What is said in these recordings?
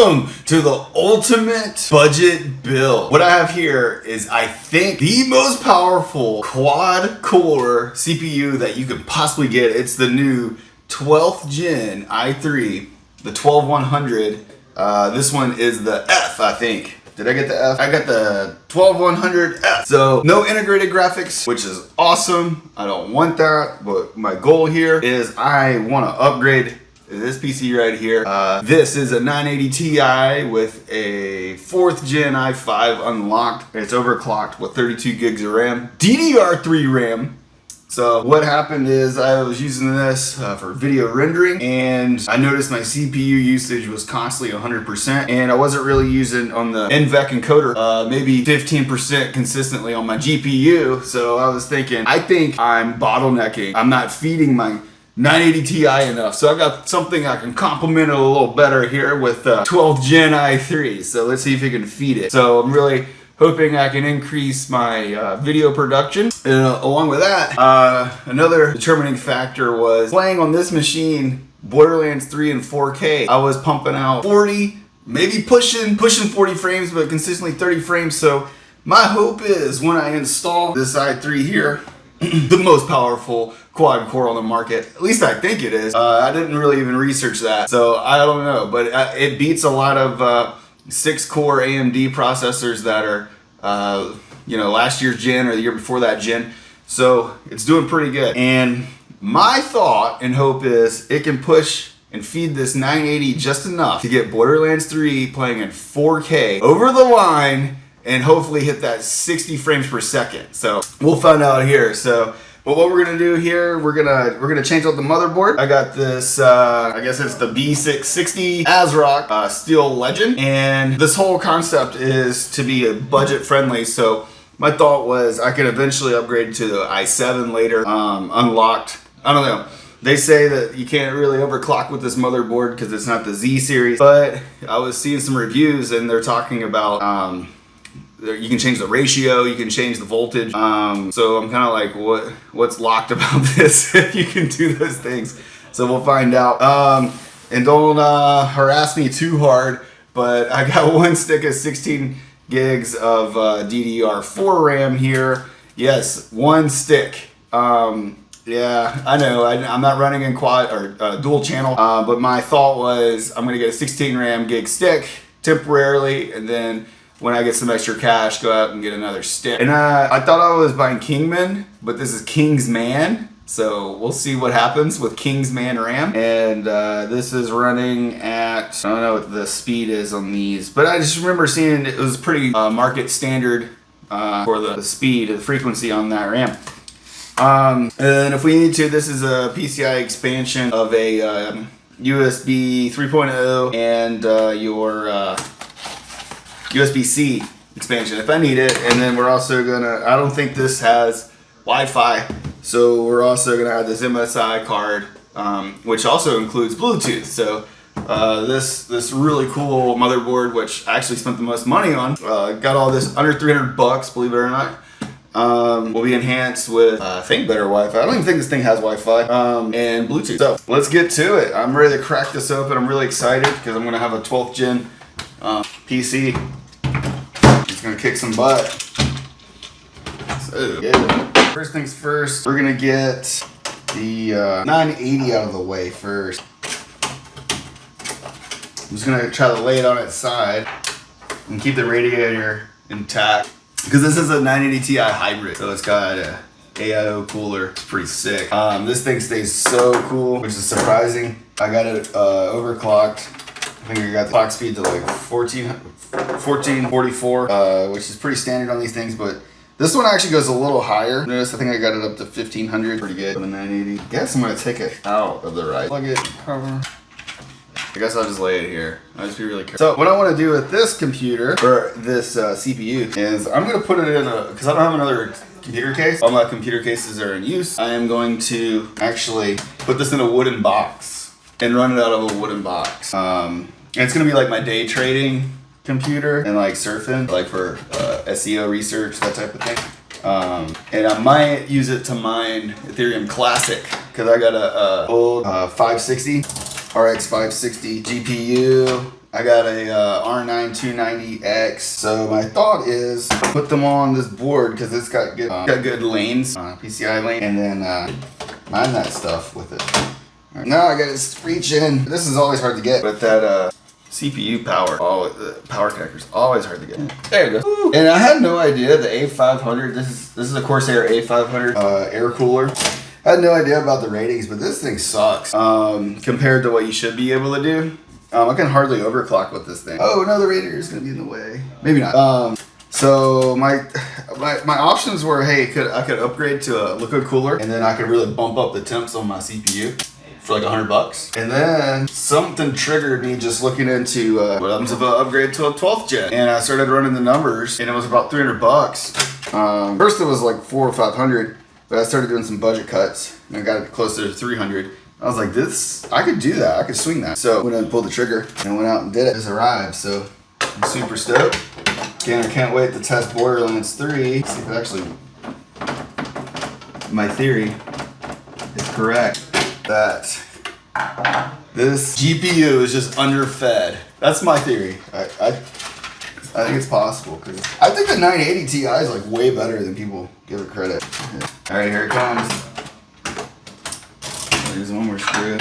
Welcome to the ultimate budget build. What I have here is, I think, the most powerful quad core CPU that you could possibly get. It's the new 12th gen i3, the 12100. This one is the F, I think. Did I get the F? I got the 12100F. So no integrated graphics, which is awesome. I don't want that, but my goal here is I want to upgrade this PC right here. This is a 980 Ti with a 4th gen i5 unlocked. It's overclocked with 32 gigs of RAM, DDR3 RAM. So what happened is I was using this for video rendering, and I noticed my CPU usage was constantly 100%, and I wasn't really using on the EVGA encoder maybe 15% consistently on my GPU. So I was thinking, I think I'm bottlenecking. I'm not feeding my 980 Ti enough. So I got something I can complement it a little better here with 12th gen i3. So let's see if it can feed it. So I'm really hoping I can increase my video production. And along with that, another determining factor was playing on this machine, Borderlands 3 in 4K. I was pumping out 40, maybe pushing 40 frames, but consistently 30 frames. So my hope is when I install this i3 here, the most powerful quad core on the market, at least I think it is. I didn't really even research that, so I don't know, but it beats a lot of 6-core AMD processors that are, last year's gen or the year before that gen. So it's doing pretty good. And my thought and hope is it can push and feed this 980 just enough to get Borderlands 3 playing in 4K over the line and hopefully hit that 60 frames per second. So we'll find out here. So, but what we're gonna do here, we're gonna change out the motherboard. I got this, I guess it's the B660 ASRock Steel Legend, and this whole concept is to be a budget friendly. So my thought was I could eventually upgrade to the i7 later, unlocked. I don't know. They say that you can't really overclock with this motherboard because it's not the Z series, but I was seeing some reviews and they're talking about you can change the ratio, you can change the voltage. So I'm kind of like, what's locked about this if you can do those things? So we'll find out. And don't harass me too hard, but I got one stick of 16 gigs of DDR4 RAM here. Yes, one stick. Yeah, I know, I'm not running in quad or dual channel, but my thought was I'm gonna get a 16 RAM gig stick temporarily, and then when I get some extra cash, go out and get another stick. And I thought I was buying Kingman, but this is Kingsman. So we'll see what happens with Kingsman RAM. And this is running at, I don't know what the speed is on these, but I just remember seeing it was pretty market standard for the speed, the frequency on that RAM. And if we need to, this is a PCI expansion of a USB 3.0 and your USB-C expansion if I need it. And then we're also gonna, I don't think this has Wi-Fi, so we're also gonna have this MSI card, which also includes Bluetooth. So this really cool motherboard, which I actually spent the most money on, got all this under 300 bucks, believe it or not. Will be enhanced with, I think, better Wi-Fi. I don't even think this thing has Wi-Fi, and Bluetooth. So let's get to it. I'm ready to crack this open. I'm really excited because I'm gonna have a 12th gen PC. It's gonna kick some butt. So yeah. First things first, we're gonna get the 980 out of the way first. I'm just gonna try to lay it on its side and keep the radiator intact, because this is a 980 Ti hybrid, so it's got a AIO cooler. It's pretty sick. This thing stays so cool, which is surprising. I got it overclocked. I think I got the clock speed to like 1444, which is pretty standard on these things, but this one actually goes a little higher. Notice I think I got it up to 1500, pretty good for the 980. I guess I'm gonna take it out of the right. Plug it, cover. I guess I'll just lay it here. I'll just be really careful. So what I wanna do with this computer, or this CPU, is I'm gonna put it in because I don't have another computer case. All my computer cases are in use. I am going to actually put this in a wooden box and run it out of a wooden box. And it's gonna be like my day trading computer and like surfing, like for SEO research, that type of thing. And I might use it to mine Ethereum Classic, because I got a old 560 RX 560 GPU I got a R9 290X. So my thought is put them on this board because it's got good lanes, PCI lane, and then mine that stuff with it. Right. Now I gotta reach in. This is always hard to get, but that CPU power, power connector's always hard to get. There you go. Ooh. And I had no idea the A500. This is a Corsair A500 air cooler. I had no idea about the ratings, but this thing sucks compared to what you should be able to do. I can hardly overclock with this thing. Oh no, the radiator is gonna be in the way. Maybe not. So my options were, hey, I could upgrade to a liquid cooler, and then I could really bump up the temps on my CPU for like $100. And then something triggered me just looking into what happens if I upgrade to a 12th gen. And I started running the numbers, and it was about $300. First it was like $400 or $500, but I started doing some budget cuts, and I got it closer to $300. I was like, I could do that. I could swing that. So I went and pulled the trigger and went out and did it. It's arrived, so I'm super stoked. Again, I can't wait to test Borderlands 3. See if it actually, my theory is correct that this GPU is just underfed. That's my theory. I think it's possible because I think the 980 Ti is like way better than people give it credit. All right, here it comes. There's one more screw.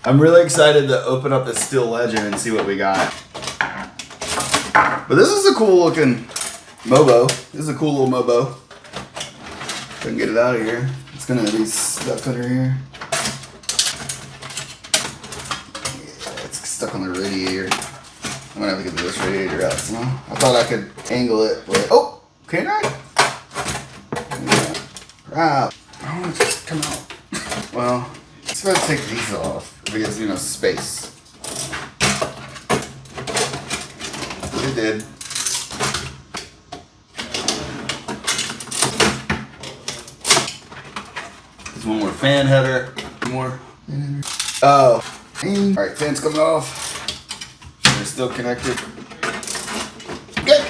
I'm really excited to open up this Steel Legend and see what we got. But this is a cool looking Mobo. This is a cool little Mobo. Couldn't get it out of here. It's gonna be stuck under here. Yeah, it's stuck on the radiator. I'm gonna have to get this radiator out somehow. I thought I could angle it, but oh, can I? Yeah. Crap. I don't want it to just come out. Well, let's go ahead and take these off because, you know, space. It did. There's one more fan header. More fan header. Oh. Alright, fan's coming off. They're still connected. Good.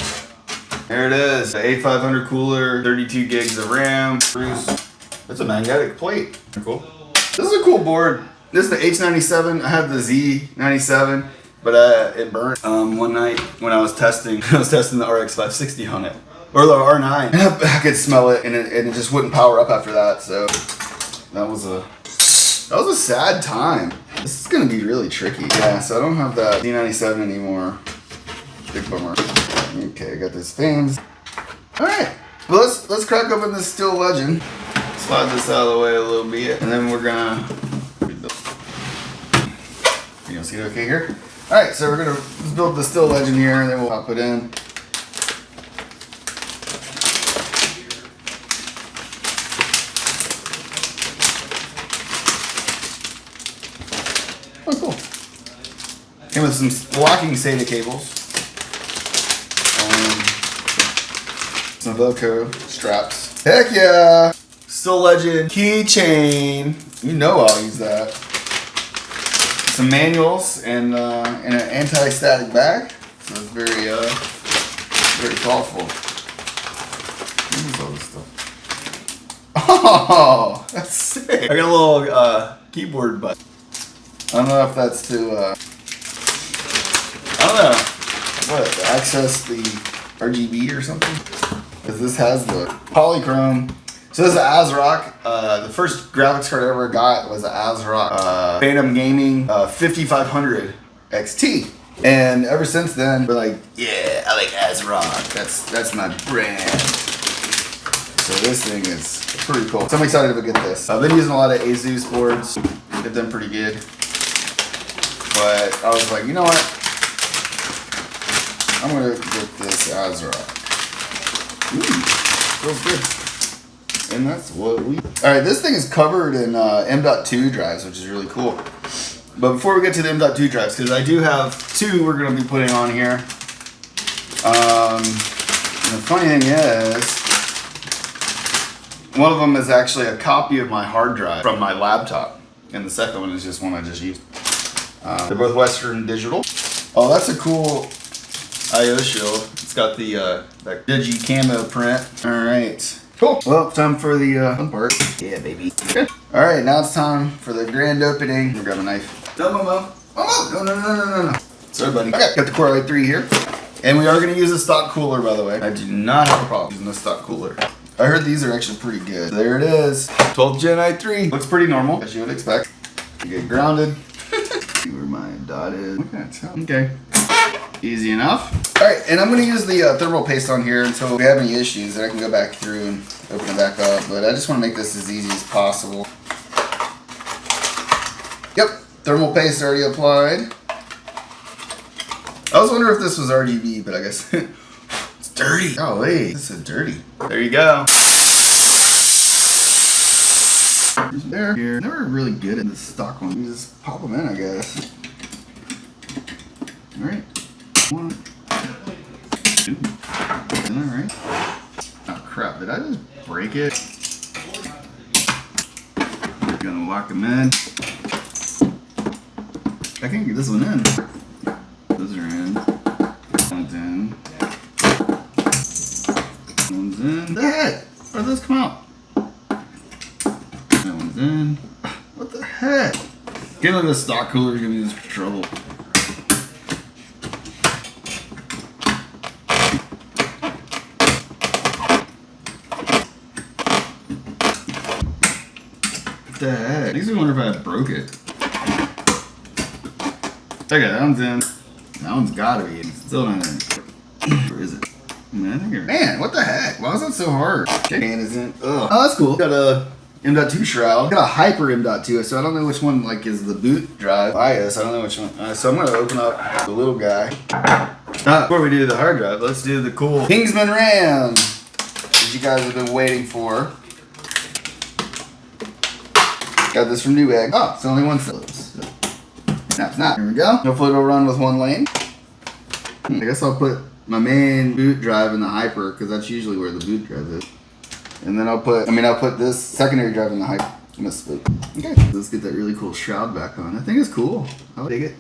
There it is. The A500 cooler, 32 gigs of RAM. It's a magnetic plate. Cool. This is a cool board. This is the H97. I had the Z97, but it burnt one night when I was testing. I was testing the RX 560 on it, or the R9. I could smell it, and it just wouldn't power up after that. So that was a sad time. This is gonna be really tricky. Yeah. So I don't have the Z97 anymore. Big bummer. Okay, I got these fans. All right. Well, let's crack open this Steel Legend. Slide this out of the way a little bit, and then we're gonna. You gonna see it okay here? All right, so we're gonna build the Steel Legend here, and then we'll pop it in. Oh, cool. Came with some locking SATA cables, some Velcro straps. Heck yeah! Steel Legend keychain. You know I'll use that. Some manuals and an anti-static bag. So it's very thoughtful. What is all this stuff? Oh, that's sick. I got a little keyboard button. I don't know if that's to I don't know. What, to access the RGB or something? Because this has the polychrome. So this is an ASRock. The first graphics card I ever got was an ASRock Phantom Gaming 5500 XT. And ever since then, we're like, yeah, I like ASRock. That's my brand. So this thing is pretty cool. So I'm excited to get this. I've been using a lot of Asus boards. They've done pretty good. But I was like, you know what? I'm gonna get this ASRock. Ooh, feels good. And that's what we... Alright, this thing is covered in M.2 drives, which is really cool. But before we get to the M.2 drives, because I do have two we're going to be putting on here. The funny thing is, one of them is actually a copy of my hard drive from my laptop. And the second one is just one I just used. They're both Western Digital. Oh, that's a cool I.O. shield. It's got the that Digi camo print. Alright. Cool. Well, time for the fun part. Yeah, baby. Okay. All right, now it's time for the grand opening. I'm gonna grab a knife. No, Momo. Momo. No. Sorry, buddy. Okay, got the Core i3 here. And we are going to use a stock cooler, by the way. I do not have a problem using the stock cooler. I heard these are actually pretty good. There it is. 12th Gen i3. Looks pretty normal, as you would expect. You get grounded. See where my dot is. Okay. Easy enough. Alright, and I'm going to use the thermal paste on here until we have any issues that I can go back through and open it back up. But I just want to make this as easy as possible. Yep, thermal paste already applied. I was wondering if this was RGB, but I guess it's dirty. Oh wait, this is dirty. There you go. There. Here. Never really good at the stock one. You just pop them in, I guess. All right. 1, 2. All right. Oh crap! Did I just break it? We're gonna lock them in. I can't get this one in. Those are in. One's in. One's in. The heck? Where did those come out? That one's in. What the heck? Getting like the stock cooler is gonna be this trouble. What the heck? Makes me wonder if I broke it. Okay, that one's in. That one's gotta be in. It's still not in. Where is it? Man, what the heck? Why was that so hard? Okay, and isn't. Ugh. Oh, that's cool. Got a M.2 shroud. Got a hyper M.2, so I don't know which one like is the boot drive. BIOS, I don't know which one. So I'm gonna open up the little guy. Before we do the hard drive, let's do the cool Kingsman RAM that you guys have been waiting for. Got this from Newegg. Oh, it's only one Phillips. No, it's not. Here we go. Hopefully it'll run with one lane. I guess I'll put my main boot drive in the hyper because that's usually where the boot drive is. And then I'll put this secondary drive in the hyper. I misspoke. Okay. Let's get that really cool shroud back on. I think it's cool. I dig it.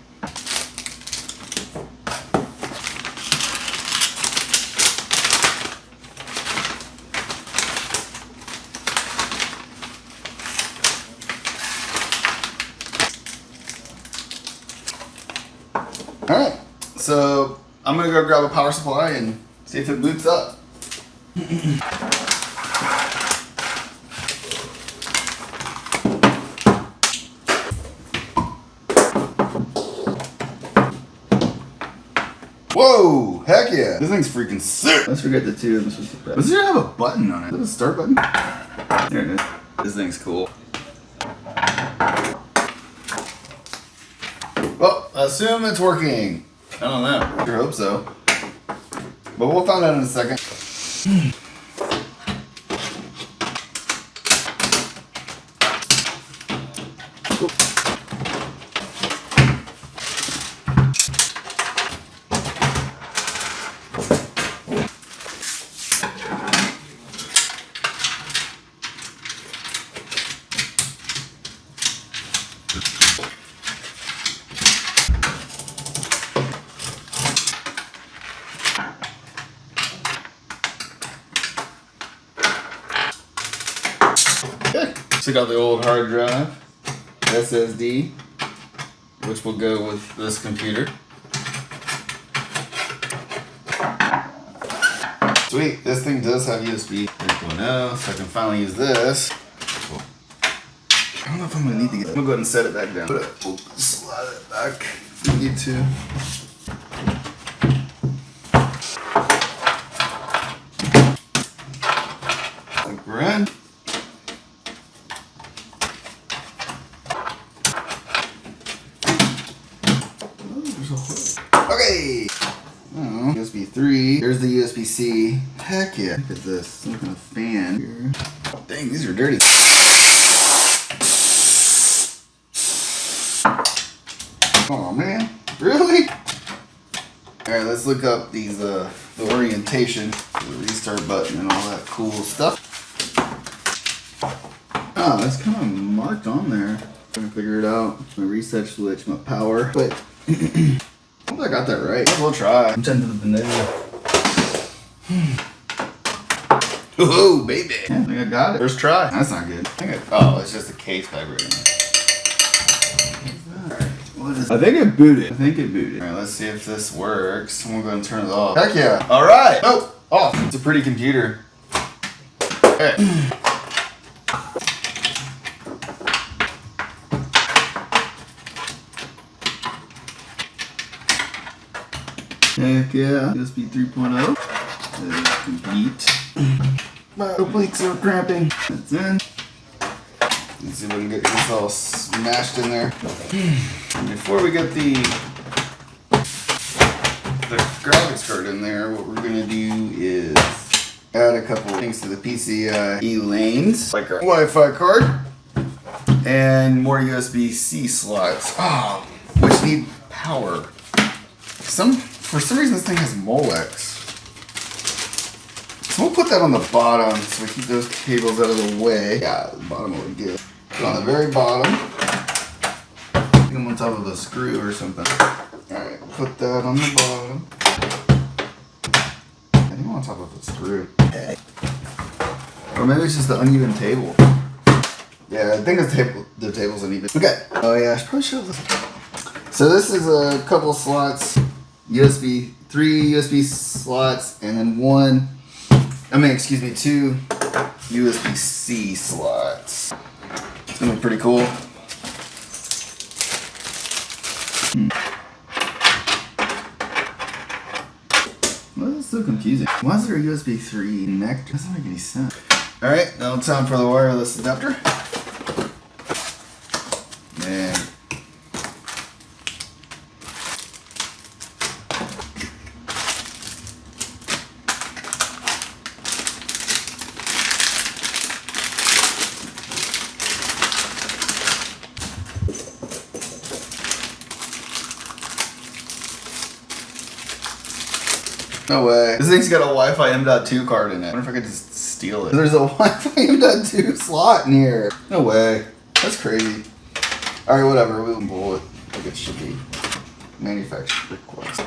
Alright, so I'm gonna go grab a power supply and see if it boots up. Whoa! Heck yeah! This thing's freaking sick! Let's forget the two. Does it have a button on it? Is it a start button? There it is. This thing's cool. Well, I assume it's working. I don't know. I sure hope so. But we'll find out in a second. Took out the old hard drive, SSD, which will go with this computer. Sweet, this thing does have USB 3.0, so I can finally use this. Cool. I don't know if I'm gonna need to get it. I'm gonna go ahead and set it back down. We'll slide it back if we need to. I think we're in. Okay. Oh, USB 3. There's the USB-C. Heck yeah. Look at this. Some kind of fan here. Dang, these are dirty. Oh man. Really? Alright, let's look up these the orientation, the restart button and all that cool stuff. Oh, that's kind of marked on there. Trying to figure it out. My reset switch, my power. But I hope I got that right. We'll try. I'm tempted to the vanilla. Oh, baby. Yeah, I think I got it. First try. That's not good. Oh, it's just a case vibrating. Alright, what is it? I think it booted. Alright, let's see if this works. I'm gonna go ahead and turn it off. Heck yeah. Alright. Oh, off. It's a pretty computer. Okay. Heck yeah. USB 3.0 is complete. My obliques are cramping. That's in. Let's see if we can get this all smashed in there. And before we get the graphics card in there, what we're gonna do is add a couple things to the PCIe lanes, like our Wi-Fi card, and more USB-C slots, which need power. For some reason this thing has Molex. So we'll put that on the bottom so we keep those cables out of the way. Yeah, the bottom will be good. Put on the very bottom. I think I'm on top of a screw or something. Alright, put that on the bottom. I think I'm on top of a screw. Okay. Or maybe it's just the uneven table. Yeah, I think the table's uneven. Okay. Oh yeah, I should probably show this. So this is a couple slots. 3 USB slots, and then two USB-C slots. It's gonna be pretty cool. Why is it so confusing? Why is there a USB 3 connector? Doesn't make any sense. Alright, now it's time for the wireless adapter. And no way. This thing's got a Wi-Fi M.2 card in it. I wonder if I could just steal it. There's a Wi-Fi M.2 slot in here. No way. That's crazy. Alright, whatever. We'll pull it like it should be. Manufacturer request.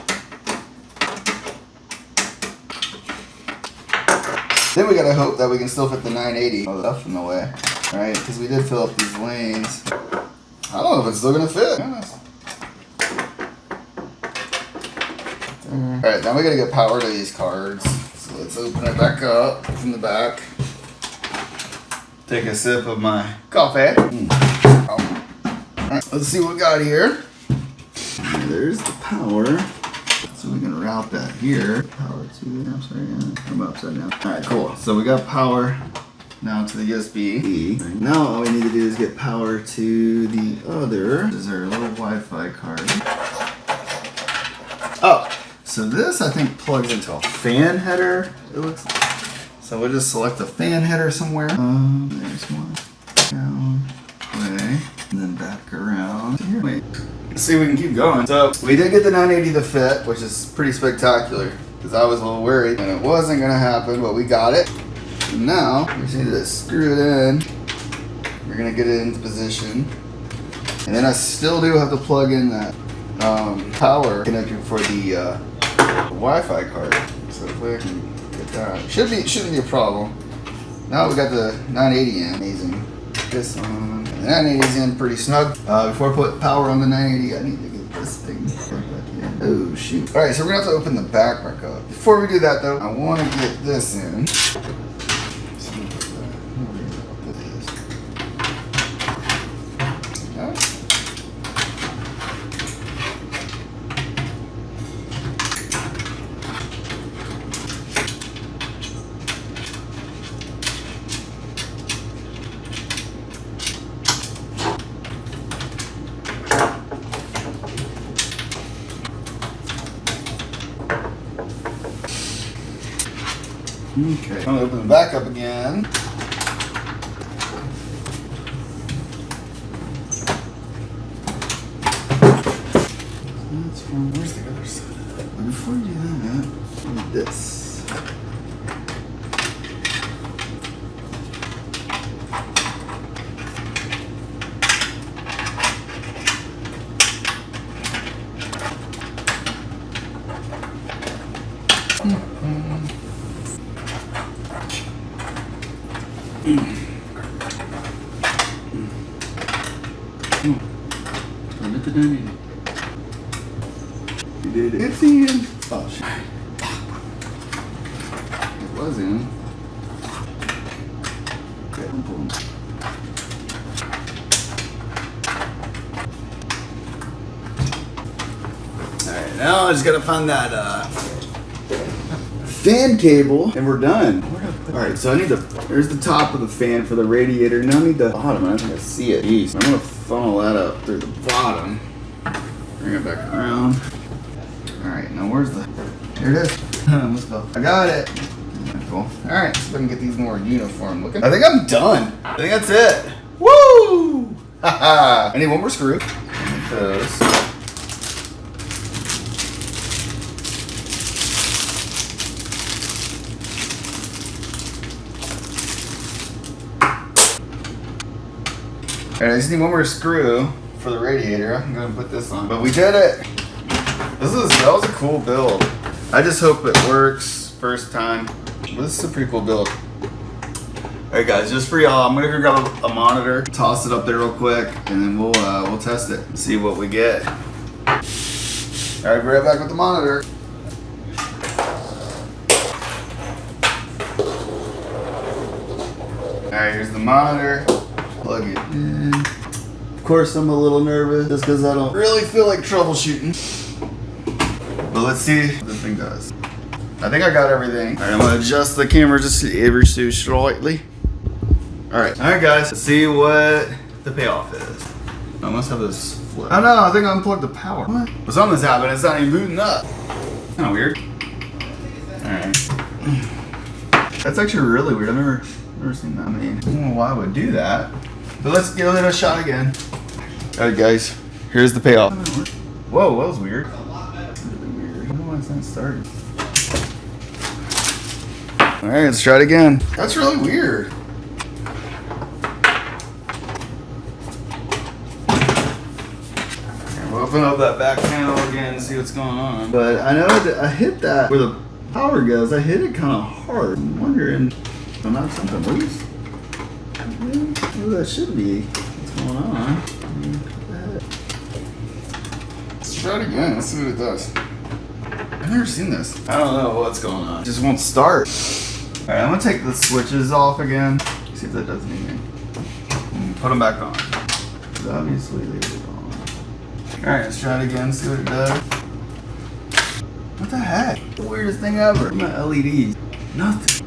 Then we gotta hope that we can still fit the 980 stuff in the way. Alright, because we did fill up these lanes. I don't know if it's still gonna fit. Alright, now we gotta get power to these cards. So let's open it back up from the back. Take a sip of my coffee. Alright, let's see what we got here. And there's the power. So we can route that here. Power to the I'm upside down. Alright, cool. So we got power now to the USB. Now all we need to do is get power to the other. This is our little Wi-Fi card. Oh! So this, I think, plugs into a fan header, it looks like. So we'll just select a fan header somewhere. There's one. Down, way, and then back around here. Wait, let's see if we can keep going. So we did get the 980 to fit, which is pretty spectacular, because I was a little worried and it wasn't gonna happen, but we got it. And now, we just need to screw it in. We're gonna get it into position. And then I still do have to plug in that power connector for the Wi-Fi card, so hopefully I can get that. Shouldn't be a problem. Now we got the 980 in. Amazing. This on. The 980 is in pretty snug. Before I put power on the 980, I need to get this thing back in. Oh shoot! All right, so we're gonna have to open the back up. Before we do that though, I want to get this in. Okay, I'm gonna open the back up again. That's fine. Where's the other side? But before you do that, I need this. Look at that. It's in. Oh shit. It was in. Okay, I'm pulling. Alright, now I just gotta find that fan cable and we're done. Alright, so I need there's the top of the fan for the radiator. Now I need the bottom. I don't think I see it. Jeez. I'm gonna funnel that up through the bottom. Bring it back around. Alright, now where's the... Here it is. Let's go. I got it. Cool. Alright, so I can get these more uniform looking. I think I'm done. I think that's it. Woo! Haha. I need one more screw. Like this. Alright, I just need one more screw for the radiator. I'm gonna put this on. But we did it! That was a cool build. I just hope it works first time. This is a pretty cool build. Alright guys, just for y'all, I'm gonna go grab a monitor, toss it up there real quick, and then we'll test it and see what we get. Alright, be right back with the monitor. Alright, here's the monitor. Plug it in. Of course, I'm a little nervous just because I don't really feel like troubleshooting. But let's see what this thing does. I think I got everything. All right, I'm gonna adjust the camera just ever so slightly. All right, guys. Let's see what the payoff is. I must have this flip. Oh no, I think I unplugged the power. What? But something's happening. It's not even booting up. Kind of weird. All right. That's actually really weird. I've never seen that. I mean, I don't know why I would do that. But let's give it a shot again. All right, guys. Here's the payoff. Whoa, that was weird. Really weird. I don't know why it's not starting. All right, let's try it again. That's really weird. We'll open up that back panel again and see what's going on. But I know that I hit that where the power goes. I hit it kind of hard. I'm wondering if I'm not something loose. Well, that should be. What's going on? Let's try it again. Let's see what it does. I've never seen this. I don't know what's going on. It just won't start. All right, I'm gonna take the switches off again. See if that does anything. Put them back on. Obviously they were on. All right, let's try it again. See what it does. What the heck? The weirdest thing ever. My LEDs. Nothing.